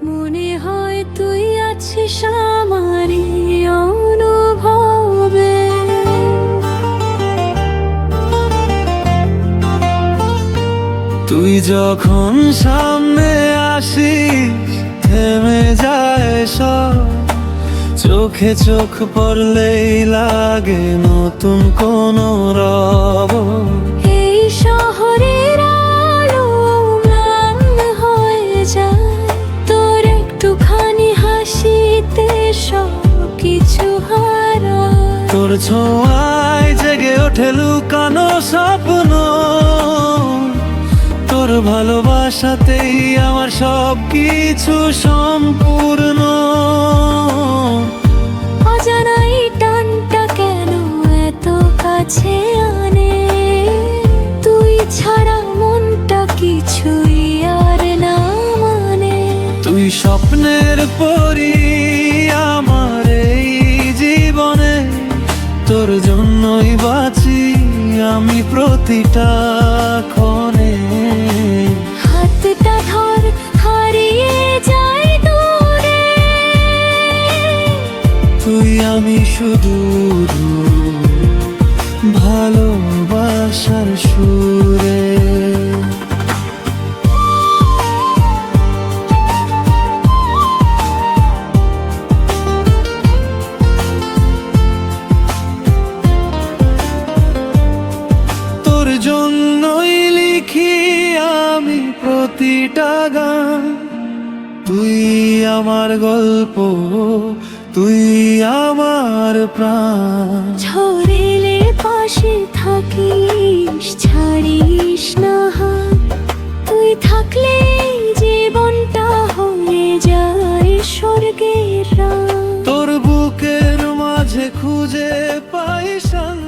মনে হয় তুই আছিস আমারই অনুভবে। তুই যখন সামনে আসিস থেমে যায় সব, চোখে চোখ পড়লেই লাগে নতুন কোনো রব। এই শহরের আলো ম্লান হয়ে যায়, তোর একটুখানি হাসিতে সব কিছু হারায়। তোর ছোঁয়ায় জেগে ওঠে লুকানো স্বপ্ন, তোর ভালোবাসাতেই আমার সব কিছু সম্পূর্ণ। অজানাই টানটা কেন এত কাছে আনে, তুই ছাড়া মনটা কিছুই আর না মানে। তুই স্বপ্নের পরি আমার এই জীবনে, তোর জন্যই বাঁচি আমি প্রতিটা ক্ষণে। হাতটা ধর হারিয়ে যাই দূরে, তুই আমি শুধু ভালোবাসার সুরে। তোর জন্যই লিখি আমি প্রতিটা গান, তুই আমার গল্প, তুই আমার প্রাণ। ঝড়েলে পাশে থাকিস, ছাড়িস না হাত। তুই থাকলে জীবনটা হয়ে যায় স্বর্গের রাত। তোর বুকের মাঝে খুঁজে পাই শান্তি।